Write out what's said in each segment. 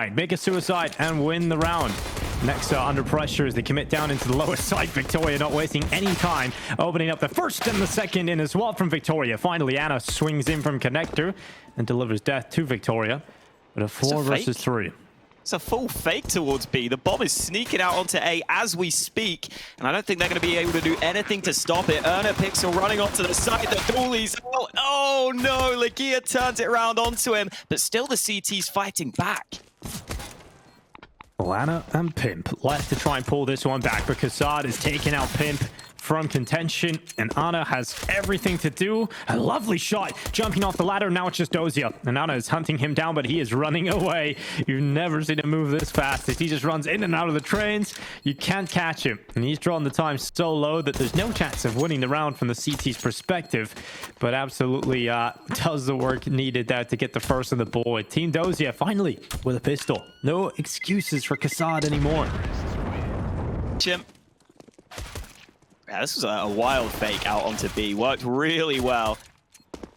flank, make a suicide, and win the round. Next under pressure as they commit down into the lower side. Victoria not wasting any time, opening up the first and the second in as well from Victoria. Finally, Anna swings in from connector and delivers death to Victoria. But a 4 versus 3. It's a full fake towards B. The bomb is sneaking out onto A as we speak, and I don't think they're going to be able to do anything to stop it. Ohnepixel running onto the side. The goalie's out. Oh no, Legia turns it around onto him, but still the CT's fighting back. Anna and Pimp left to try and pull this one back, but xantares is taking out Pimp from contention, and Anna has everything to do. A lovely shot jumping off the ladder. Now it's just Dosia, and Anna is hunting him down, but he is running away. You've never seen him move this fast as he just runs in and out of the trains. You can't catch him, and he's drawn the time so low that there's no chance of winning the round from the CT's perspective, but absolutely does the work needed there to get the first on the board. Team Dosia finally with a pistol. No excuses for xantares anymore. Jim. Yeah, this was a wild fake out onto B. Worked really well.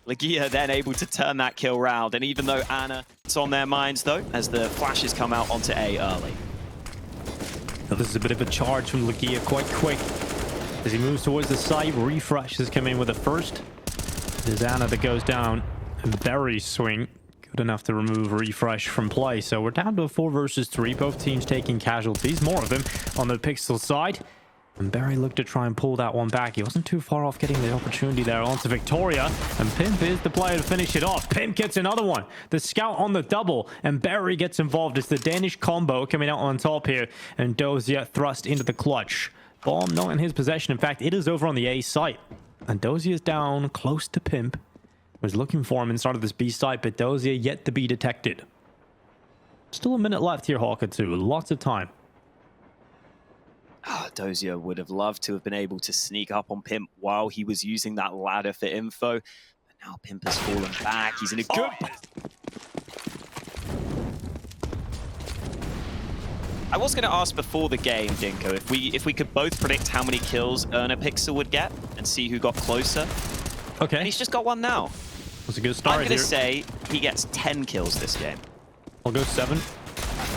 Legia then able to turn that kill round. And even though Anna, it's on their minds though, as the flashes come out onto A early. Now this is a bit of a charge from Legia, quite quick. As he moves towards the site, Refresh has come in with a first. There's Anna that goes down. Very swing. Good enough to remove Refresh from play. So we're down to a 4 versus 3. Both teams taking casualties. More of them on the Pixel side. And Barry looked to try and pull that one back. He wasn't too far off getting the opportunity there onto Victoria. And Pimp is the player to finish it off. Pimp gets another one. The scout on the double. And Barry gets involved. It's the Danish combo coming out on top here. And Dosia thrust into the clutch. Bomb not in his possession. In fact, it is over on the A site. And Dosia is down close to Pimp. Was looking for him inside of this B site. But Dosia yet to be detected. Still a minute left here, Hawker 2. Lots of time. Dosia would have loved to have been able to sneak up on Pimp while he was using that ladder for info. But now Pimp has fallen back. He's in a good... I was going to ask before the game, Dinko, if we could both predict how many kills Ohnepixel would get and see who got closer. Okay. And he's just got one now. That's a good start. I'm going to say he gets 10 kills this game. I'll go 7. Ooh,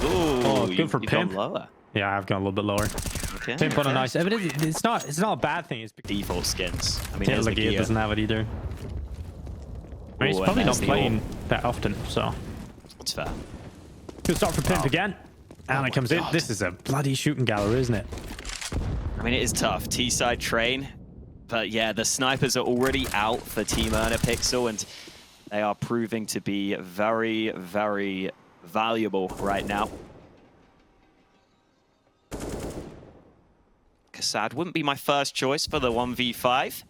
oh, good for Pimp. Lower. Yeah, I've gone a little bit lower. Okay, Pimp on a nice... But it's not a bad thing. It's default skins. I mean, Legia doesn't have it either. I mean, he's probably not playing that often, so... That's fair. Good start for Pimp again. Anna comes in. This is a bloody shooting gallery, isn't it? I mean, it is tough. T-side train. But yeah, the snipers are already out for Team Ohnepixel, and they are proving to be very, very valuable right now. xantares wouldn't be my first choice for the 1v5,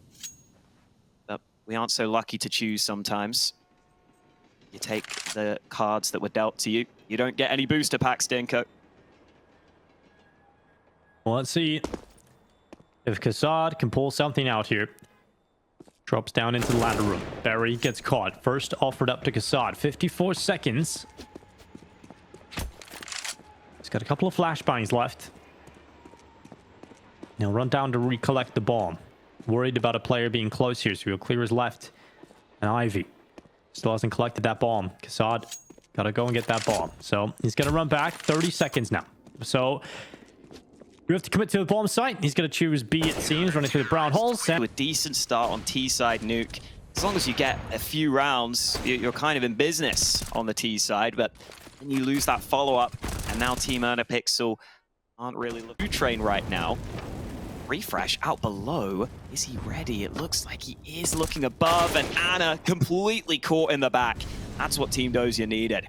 but we aren't so lucky to choose sometimes. You take the cards that were dealt to you. You don't get any booster packs, Dinko. Well, let's see if xantares can pull something out here. Drops down into the ladder room. Barry gets caught. First offered up to xantares. 54 seconds. He's got a couple of flashbangs left. He'll run down to recollect the bomb. Worried about a player being close here, so he'll clear his left. And Ivy still hasn't collected that bomb. xantares gotta go and get that bomb. So he's gonna run back. 30 seconds now. So you have to commit to the bomb site. He's gonna choose B, it seems, running through the brown holes. A decent start on T-side nuke. As long as you get a few rounds, you're kind of in business on the T side, but then you lose that follow-up, and now Team Ohnepixel aren't really looking to train right now. Refresh out below. Is he ready? It looks like he is looking above, and Anna completely caught in the back. That's what Team Dosia needed.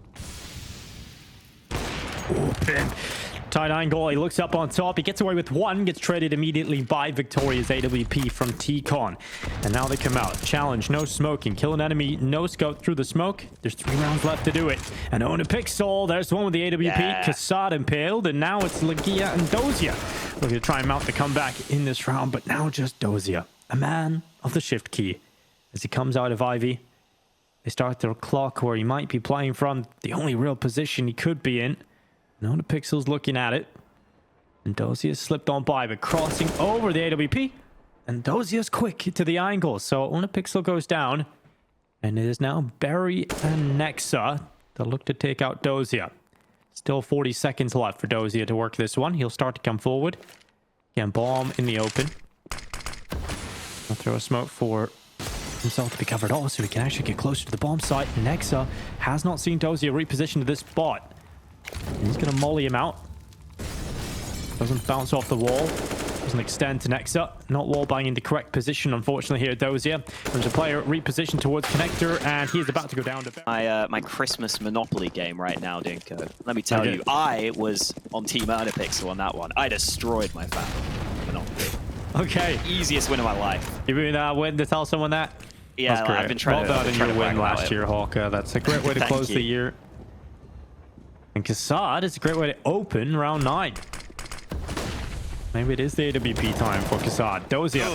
Tight angle. He looks up on top. He gets away with one. Gets traded immediately by Victoria's AWP from T-Con. And now they come out. Challenge. No smoking. Kill an enemy. No scope through the smoke. There's 3 rounds left to do it. And Ohnepixel. There's the one with the AWP. Yeah. xantares impaled. And now it's Legia and Dosia looking to try and mount the comeback in this round. But now just Dosia. A man of the shift key. As he comes out of Ivy, they start their clock where he might be playing from. The only real position he could be in. Ohnepixel's looking at it. And Dosia's slipped on by, but crossing over the AWP. And Dosia's quick to the angle. So Ohnepixel goes down. And it is now Barry and Nexa that look to take out Dosia. Still 40 seconds left for Dosia to work this one. He'll start to come forward. Again, bomb in the open. I'll throw a smoke for himself to be covered off so he can actually get closer to the bomb site. Nexa has not seen Dosia reposition to this spot. And he's going to molly him out. Doesn't bounce off the wall. Doesn't extend to Nexa. Not wall banging the correct position, unfortunately, here, Dosia. There's a player repositioned towards connector, and he is about to go down to... My Christmas Monopoly game right now, Dinko. Let me tell you, I was on Team Ohnepixel on that one. I destroyed my family. Monopoly. Okay. Easiest win of my life. You mean win to tell someone that? Yeah, that's great. I've been trying well to... done in your win last year, Hawker. That's a great way to close the year. And Kassad is a great way to open round 9. Maybe it is the AWP time for Kassad. Dosia,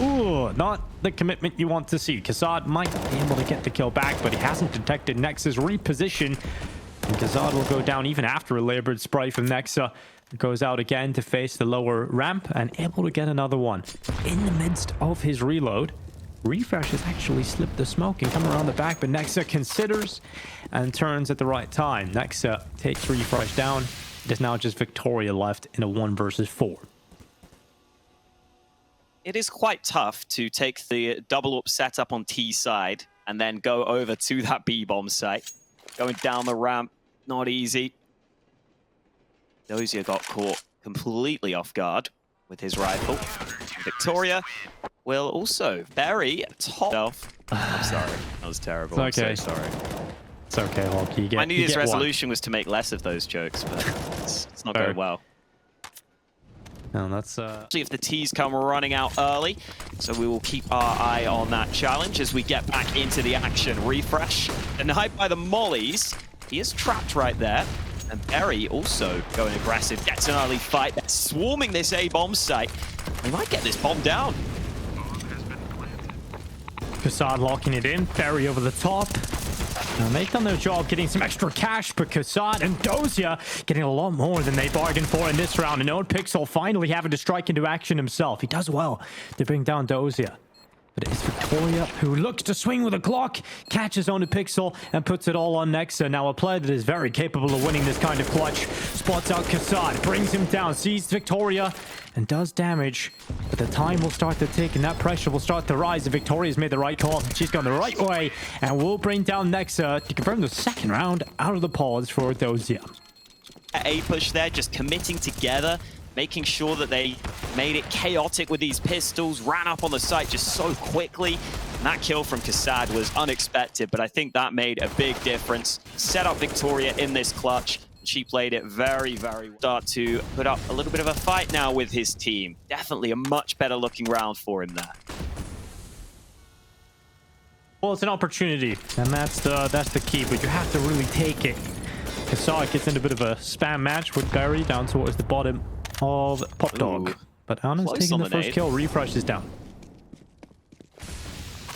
ooh, not the commitment you want to see. Kassad might be able to get the kill back, but he hasn't detected Nexa's reposition. And Kassad will go down even after a labored spray from Nexa. Goes out again to face the lower ramp and able to get another one. In the midst of his reload, Refresh has actually slipped the smoke and come around the back, but Nexa considers and turns at the right time. Nexa takes Refresh down. It is now just Victoria left in a 1 versus 4. It is quite tough to take the double up setup on T side and then go over to that B bomb site. Going down the ramp, not easy. Dosia got caught completely off guard with his rifle. Victoria will also bury top off. I'm sorry, that was terrible. It's okay. I'm so sorry. It's okay, Hawk. You get, my New Year's resolution one. was to make less of those jokes, but it's not going well. No, that's See if the T's come running out early, so we will keep our eye on that challenge as we get back into the action. Refresh denied by the mollies. He is trapped right there. And Berry also going aggressive, gets an early fight. They're swarming this A bomb site. We might get this bomb down. Kassad locking it in. Berry over the top. Now they've done their job getting some extra cash, but Kassad and Dosia getting a lot more than they bargained for in this round. And Ohnepixel finally having to strike into action himself. He does well to bring down Dosia. But it's Victoria who looks to swing with a Glock, catches Ohnepixel and puts it all on Nexa. Now a player that is very capable of winning this kind of clutch. Spots out Kassad, brings him down, sees Victoria and does damage. But the time will start to tick and that pressure will start to rise. And Victoria's made the right call. She's gone the right way and will bring down Nexa to confirm the second round out of the pause for Dosia. A push there, just committing together. Making sure that they made it chaotic with these pistols, ran up on the site just so quickly. And that kill from Kassad was unexpected, but I think that made a big difference. Set up Victoria in this clutch. She played it very, very well. Start to put up a little bit of a fight now with his team. Definitely a much better looking round for him there. Well, it's an opportunity, and that's the key, but you have to really take it. Kassad gets into a bit of a spam match with Berry down towards the bottom of Pop Dog. But Anna's taking the first kill. Refresh is down.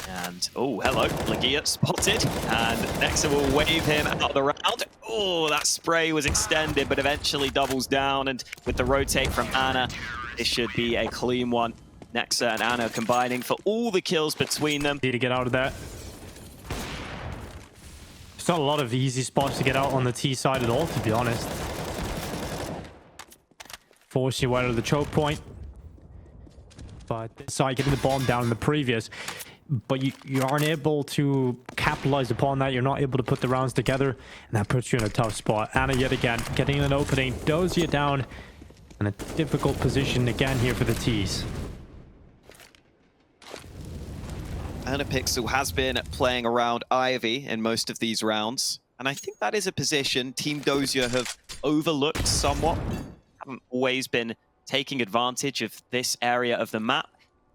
And, oh, hello. Lagia spotted. And Nexa will wave him out of the round. Oh, that spray was extended, but eventually doubles down. And with the rotate from Anna, this should be a clean one. Nexa and Anna combining for all the kills between them. Need to get out of that. There's not a lot of easy spots to get out on the T side at all, to be honest. Forcing you out of the choke point. But this side getting the bomb down in the previous. But you aren't able to capitalize upon that. You're not able to put the rounds together. And that puts you in a tough spot. Anna yet again getting an opening. Dosia down in a difficult position again here for the T's. Ohnepixel has been playing around Ivy in most of these rounds. And I think that is a position Team Dosia have overlooked somewhat. Haven't always been taking advantage of this area of the map.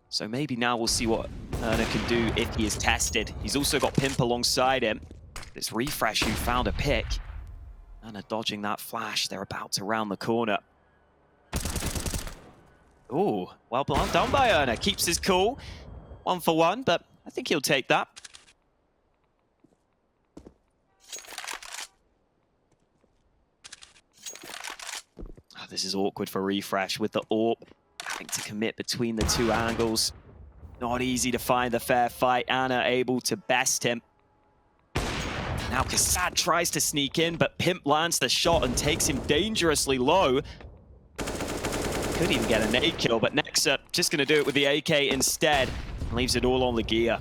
So maybe now we'll see what Erna can do if he is tested. He's also got Pimp alongside him. It's Refresh who found a pick. Erna dodging that flash. They're about to round the corner. Oh, well done by Erna. Keeps his cool. 1 for 1, but I think he'll take that. This is awkward for Refresh with the AWP. Having to commit between the two angles. Not easy to find the fair fight. Anna able to best him. Now xantares tries to sneak in, but Pimp lands the shot and takes him dangerously low. Could even get a nade kill, but Nexa just going to do it with the AK instead. Leaves it all on Legia.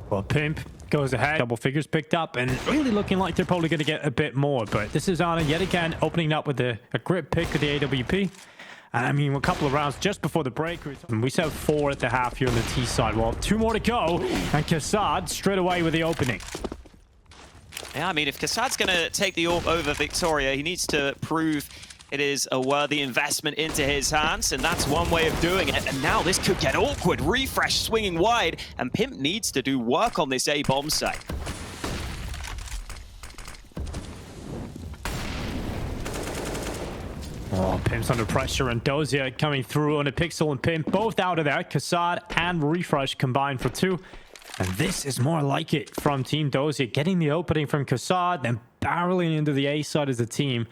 Well, Pimp goes ahead. Double figures picked up and really looking like they're probably going to get a bit more. But this is Ana yet again opening up with a grip pick with the AWP. And I mean, a couple of rounds just before the break. We said 4 at the half here on the T side. Well, 2 more to go. And xantares straight away with the opening. Yeah, I mean, if xantares going to take the AWP over Victoria, he needs to prove it is a worthy investment into his hands, and that's one way of doing it. And now this could get awkward. Refresh swinging wide, and Pimp needs to do work on this A-bomb site. Oh, Pimp's under pressure, and Dosia coming through on Ohnepixel and Pimp, both out of there. xantares and Refresh combined for 2. And this is more like it from Team Dosia, getting the opening from xantares, then barreling into the A side as a team.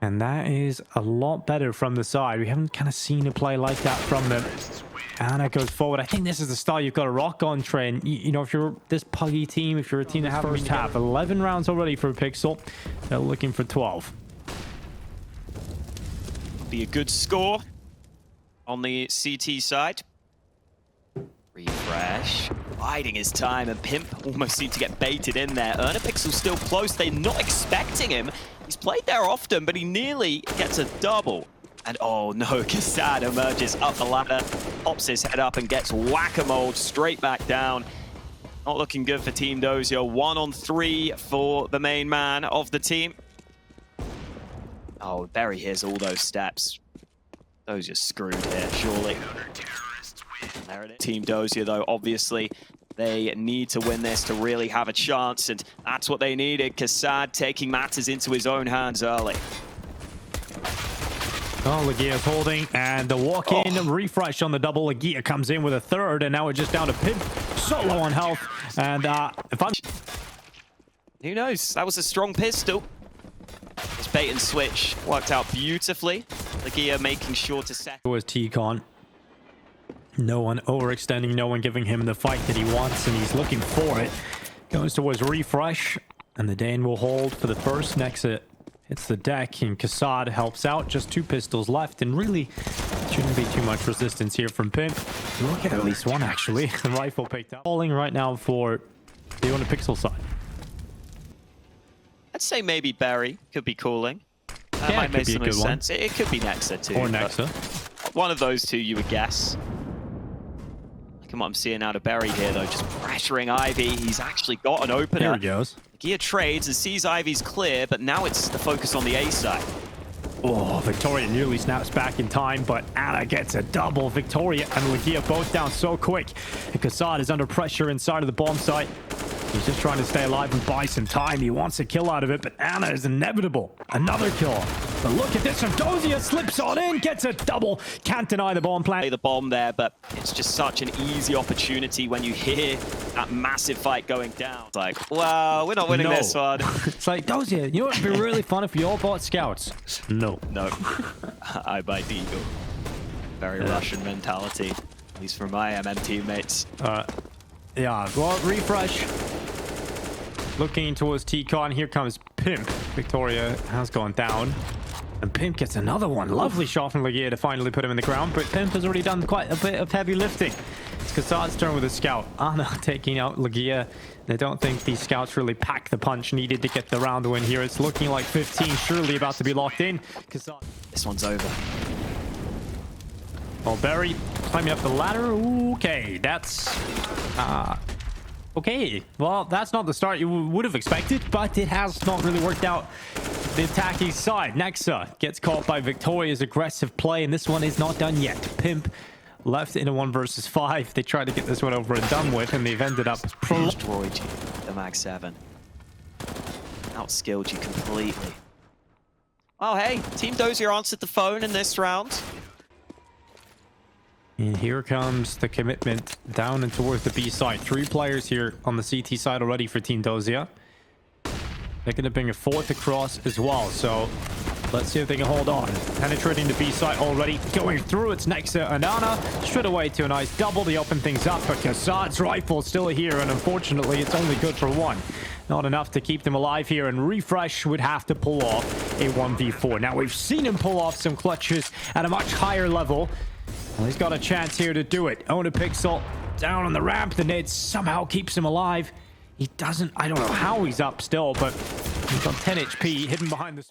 And that is a lot better from the side. We haven't kind of seen a play like that from them. Ana goes forward. I think this is the style you've got to rock on, Trent. You know, if you're this puggy team, if you're a team that haven't first half, 11 rounds already for Pixel. They're looking for 12. Be a good score on the CT side. Refresh, biding his time, and Pimp almost seemed to get baited in there. Ohnepixel still close. They're not expecting him. He's played there often, but he nearly gets a double. And oh no, xantares emerges up the ladder, pops his head up and gets whack-a-mole straight back down. Not looking good for Team Dosia. 1 on 3 for the main man of the team. Oh, Berry hears all those steps. Those are screwed here, surely. There it is. Team Dosia, though, obviously, they need to win this to really have a chance, and that's what they needed. xantares taking matters into his own hands early. Oh, Legia's holding, and the walk-in refresh on the double. Legia comes in with a 3rd, and now we're just down to Pimp, so low on health. And if I'm... Who knows? That was a strong pistol. This bait and switch worked out beautifully. Legia making sure to set. It was T-Con. No one overextending, no one giving him the fight that he wants, and he's looking for it. Goes towards Refresh, and the Dane will hold for the first. Nexa hits the deck, and xantares helps out. Just 2 pistols left, and really shouldn't be too much resistance here from Pimp. We'll get at least 1, actually. The rifle picked up. Falling right now for the Ohnepixel side. I'd say maybe Berry could be calling. That yeah, might make some sense. One. It could be Nexa too. Or Nexa. One of those 2 you would guess. Look at what I'm seeing out of Berry here, though. Just pressuring Ivy. He's actually got an opener. There he goes. Legia trades and sees Ivy's clear, but now it's the focus on the A side. Oh, Victoria nearly snaps back in time, but Ana gets a double. Victoria and Legia both down so quick. And xantares is under pressure inside of the bomb site. He's just trying to stay alive and buy some time. He wants a kill out of it, but Ana is inevitable. Another kill. But look at this. Dosia slips on in, gets a double. Can't deny the bomb plant. The bomb there, but it's just such an easy opportunity when you hear that massive fight going down. It's like, wow, we're not winning this one. It's like, Dosia, you know what would be really fun if you all bought scouts? No. No. I buy Deagle. Very Russian mentality. At least for my MM teammates. Yeah, well, Refresh. Looking towards T-Con. Here comes Pimp. Victoria has gone down. And Pimp gets another one. Lovely shot from Legia to finally put him in the ground. But Pimp has already done quite a bit of heavy lifting. It's xantares' turn with a scout. Ana taking out Legia. I don't think these scouts really pack the punch needed to get the round win here. It's looking like 15 surely about to be locked in. xantares. This one's over. Oh, Berry climbing up the ladder. Okay, that's... okay, well, that's not the start you would have expected, but it has not really worked out the attacking side. Nexa gets caught by Victoria's aggressive play, and this one is not done yet. Pimp left in a 1 versus 5. They tried to get this one over and done with, and they've ended up... Destroyed you, the Mag 7. Outskilled you completely. Oh, hey, Team Dosia answered the phone in this round. And here comes the commitment down and towards the B side. 3 players here on the CT side already for Team Dosia. They're going to bring a fourth across as well, so let's see if they can hold on. Penetrating the B side already, going through. It's Nexa and Ana. Straight away to a nice double. They open things up, but Kassad's rifle still here, and unfortunately, it's only good for one. Not enough to keep them alive here, and Refresh would have to pull off a 1v4. Now, we've seen him pull off some clutches at a much higher level. Well, he's got a chance here to do it. Ohnepixel down on the ramp. The nade somehow keeps him alive. He doesn't, I don't know how he's up still, but he's on 10 HP, hidden behind the...